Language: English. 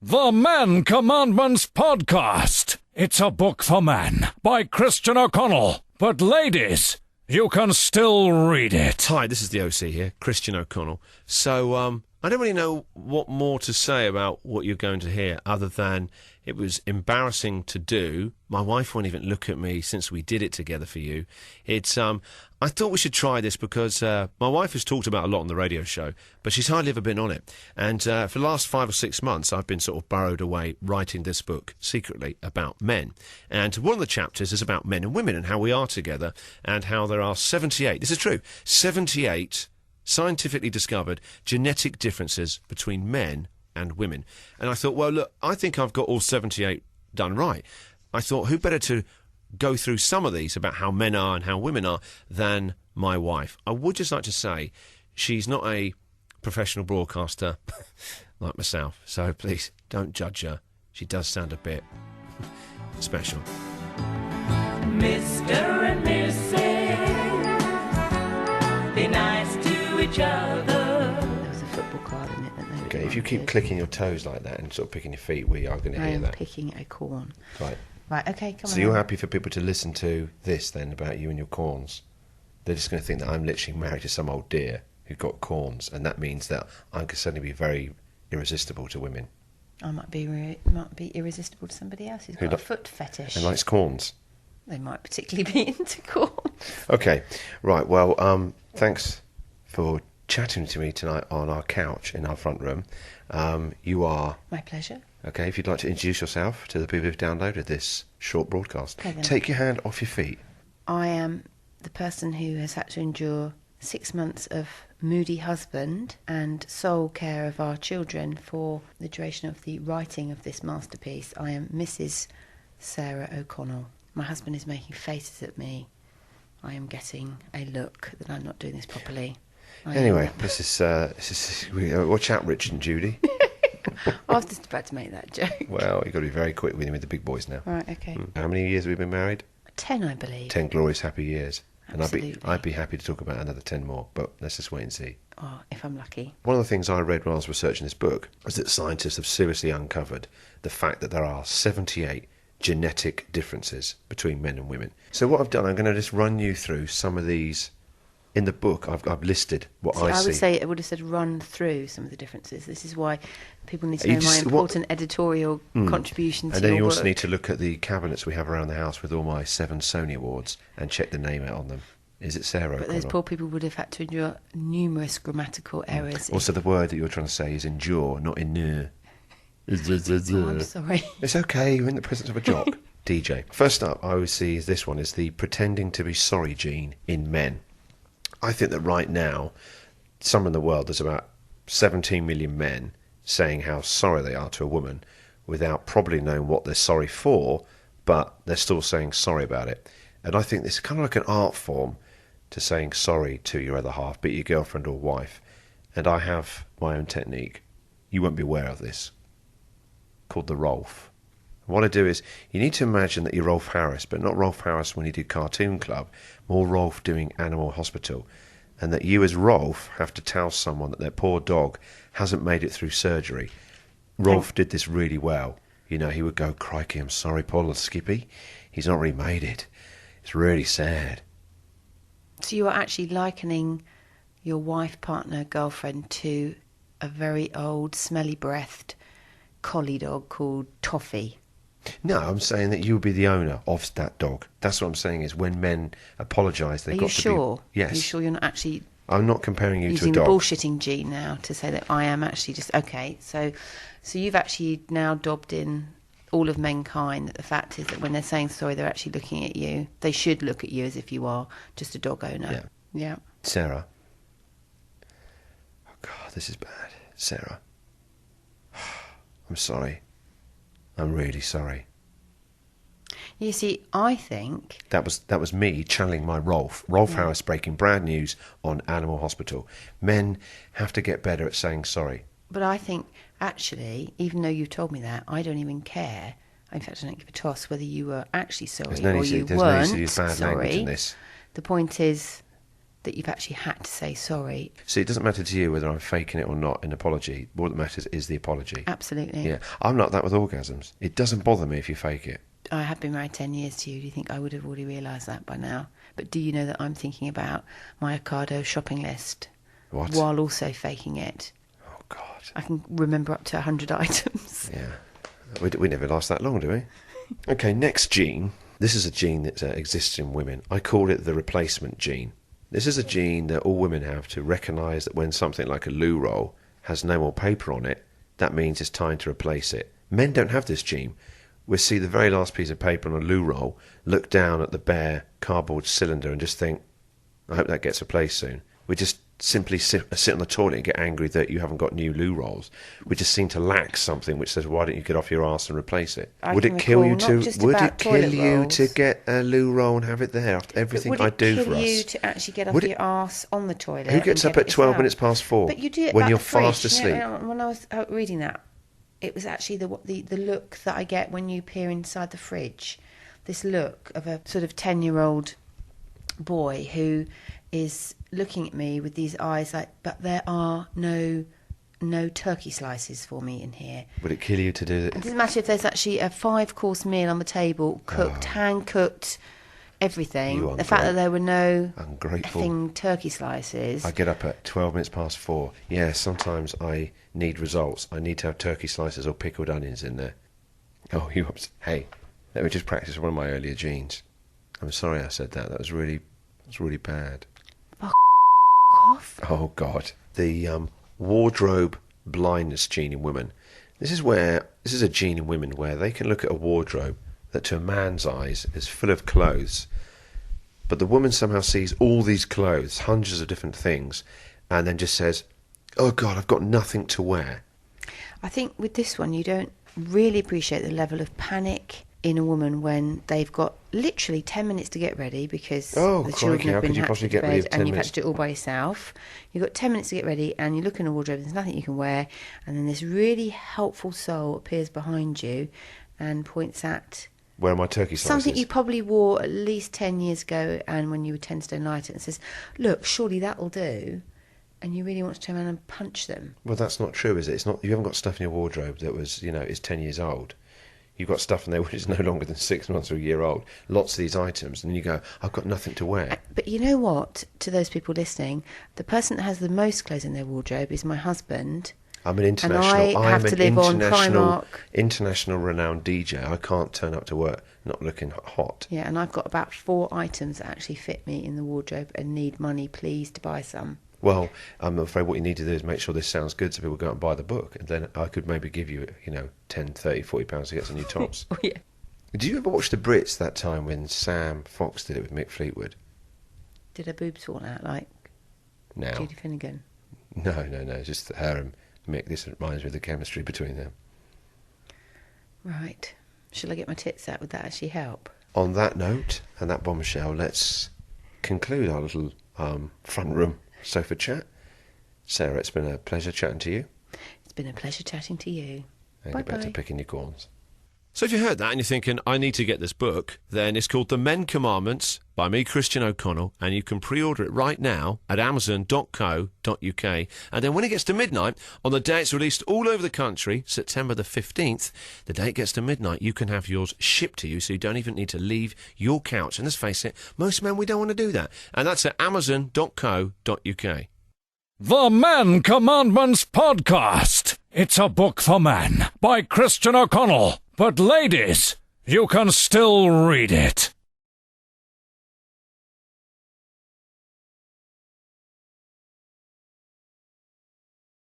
The Men Commandments Podcast. It's a book for men by Christian O'Connell. But ladies, you can still read it. Hi, this is the OC here, Christian O'Connell. So, I don't really know what more to say about what you're going to hear other than it was embarrassing to do. My wife won't even look at me since we did it together for you. I thought we should try this because my wife has talked about it a lot on the radio show, but she's hardly ever been on it. And for the last 5 or 6 months, I've been sort of burrowed away writing this book secretly about men. And one of the chapters is about men and women and how we are together and how there are 78, this is true, 78 scientifically discovered genetic differences between men and women. And I thought, well, look, I think I've got all 78 done right. I thought, who better to go through some of these about how men are and how women are than my wife. I would just like to say she's not a professional broadcaster like myself, so please don't judge her. She does sound a bit special. Mr. and Mrs. Be nice to each other. There was a football card in it that nobody Okay, if you keep wanted. clicking your toes like that and sort of picking your feet, we are going to I hear am that. picking a corn. Right. Right, okay, come on. So you're happy for people to listen to this then about you and your corns? They're just going to think that I'm literally married to some old dear who got corns, and that means that I could suddenly be very irresistible to women. I might be irresistible to somebody else who's Who got a li- foot fetish. And likes corns. They might particularly be into corn. Okay, right, well, thanks for chatting to me tonight on our couch in our front room. You are... My pleasure. Okay, if you'd like to introduce yourself to the people who've downloaded this short broadcast. Okay, then. Take your hand off your feet. I am the person who has had to endure 6 months of moody husband and sole care of our children for the duration of the writing of this masterpiece. I am Mrs. Sarah O'Connell. My husband is making faces at me. I am getting a look that I'm not doing this properly. Anyway, this is watch out, Richard and Judy. I was just about to make that joke. Well, you've got to be very quick with him with the big boys now. Right, okay. How many years have we been married? 10, I believe. 10 glorious happy years. And Absolutely. I'd be happy to talk about another 10 more, but let's just wait and see. Oh, if I'm lucky. One of the things I read when I was researching this book was that scientists have seriously uncovered the fact that there are 78 genetic differences between men and women. So what I've done, I'm going to just run you through some of these. In the book, I've listed what See, I see. would say I would have said run through some of the differences. This is why people need to You know my just- important editorial contribution to And then your you also work. need to look at the cabinets we have around the house with all my 7 Sony awards and check the name out on them. Is it Sarah But those O'Connell? poor people would have had to endure numerous grammatical errors. Also, the word that you're trying to say is endure, not inure. Oh, I'm sorry. It's okay, you're in the presence of a jock. DJ. First up, I always see is this one, is the pretending to be sorry gene in men. I think that right now, somewhere in the world, there's about 17 million men saying how sorry they are to a woman without probably knowing what they're sorry for, but they're still saying sorry about it. And I think this is kind of like an art form to saying sorry to your other half, be it your girlfriend or wife. And I have my own technique. You won't be aware of this. Called the Rolf. What I do is, you need to imagine that you're Rolf Harris, but not Rolf Harris when you do Cartoon Club, more Rolf doing Animal Hospital, and that you as Rolf have to tell someone that their poor dog hasn't made it through surgery. Rolf did this really well. You know, he would go, crikey, I'm sorry, poor little Skippy. He's not really made it. It's really sad. So you are actually likening your wife, partner, girlfriend to a very old, smelly-breathed collie dog called Toffee. No, I'm saying that you would be the owner of that dog. That's what I'm saying is when men apologise, they've Are got you to sure? be... Yes. Are you sure you're not actually I'm not comparing you to a using the dog. bullshitting gene now to say that I am actually just... Okay, so you've actually now dobbed in all of mankind that the fact is that when they're saying sorry, they're actually looking at you. They should look at you as if you are just a dog owner. Yeah. Yeah. Sarah. Oh, God, this is bad. Sarah. I'm sorry. I'm really sorry. You see, I think... That was me channeling my Rolf. Rolf Harris breaking brand news on Animal Hospital. Men have to get better at saying sorry. But I think, actually, even though you told me that, I don't even care. In fact, I don't give a toss whether you were actually sorry There's no or need to- you there's no need to weren't use bad language sorry. in this. The point is that you've actually had to say sorry. See, it doesn't matter to you whether I'm faking it or not, an apology. What matters is the apology. Absolutely. Yeah, I'm like that with orgasms. It doesn't bother me if you fake it. I have been married 10 years to you. Do you think I would have already realised that by now? But do you know that I'm thinking about my Ocado shopping list? What? While also faking it. Oh, God. I can remember up to 100 items. Yeah. We never last that long, do we? Okay, next gene. This is a gene that exists in women. I call it the replacement gene. This is a gene that all women have to recognise that when something like a loo roll has no more paper on it, that means it's time to replace it. Men don't have this gene. We see the very last piece of paper on a loo roll, look down at the bare cardboard cylinder and just think, I hope that gets replaced soon. We just simply sit on the toilet and get angry that you haven't got new loo rolls. We just seem to lack something which says, why don't you get off your arse and replace it? Would it kill you to get a loo roll and have it there after everything I do for us? Would it kill you to actually get off your arse on the toilet? Who gets up at 12 minutes past 4 but you do it when at you're the fridge. fast asleep? You know, when I was out reading that, it was actually the look that I get when you peer inside the fridge. This look of a sort of 10-year-old boy who is looking at me with these eyes like, but there are no turkey slices for me in here. Would it kill you to do it? It doesn't matter if there's actually a 5-course meal on the table, cooked, hand-cooked, everything. The fact that there were no turkey slices. I get up at 12 minutes past 4. Yeah, sometimes I need results. I need to have turkey slices or pickled onions in there. Oh, hey, let me just practice one of my earlier genes. I'm sorry I said that. That was really bad. Off. Oh, God. The wardrobe blindness gene in women. This is a gene in women where they can look at a wardrobe that to a man's eyes is full of clothes, but the woman somehow sees all these clothes, hundreds of different things, and then just says, oh, God, I've got nothing to wear. I think with this one, you don't really appreciate the level of panic in a woman when they've got literally 10 minutes to get ready because the children have been hatched to bed and you've had to do it all by yourself. You've got 10 minutes to get ready and you look in a wardrobe, there's nothing you can wear, and then this really helpful soul appears behind you and points at... Where are my turkey slices? Something you probably wore at least 10 years ago and when you were 10 stone lighter, and says, look, surely that'll do. And you really want to turn around and punch them. Well, that's not true, is it? It's not. You haven't got stuff in your wardrobe that was, is 10 years old. You've got stuff in there which is no longer than 6 months or a year old. Lots of these items, and you go, I've got nothing to wear. But you know what? To those people listening, the person that has the most clothes in their wardrobe is my husband. I'm an international. And I have to live on Primark. International renowned DJ. I can't turn up to work not looking hot. Yeah, and I've got about 4 items that actually fit me in the wardrobe and need money, please, to buy some. Well, I'm afraid what you need to do is make sure this sounds good so people go out and buy the book. And then I could maybe give you, 10, 30, 40 pounds to get some new tops. Oh, yeah. Did you ever watch The Brits that time when Sam Fox did it with Mick Fleetwood? Did her boobs fall out like Judy Finnegan? No, just her and Mick. This reminds me of the chemistry between them. Right. Shall I get my tits out? Would that actually help? On that note and that bombshell, let's conclude our little front room sofa chat. Sarah, it's been a pleasure chatting to you. It's been a pleasure chatting to you. And get back to picking your corns. So if you heard that and you're thinking, I need to get this book, then it's called The Men Commandments by me, Christian O'Connell, and you can pre-order it right now at amazon.co.uk. And then when it gets to midnight, on the day it's released all over the country, September the 15th, the day it gets to midnight, you can have yours shipped to you, so you don't even need to leave your couch. And let's face it, most men, we don't want to do that. And that's at amazon.co.uk. The Men Commandments Podcast. It's a book for men by Christian O'Connell. But ladies, you can still read it.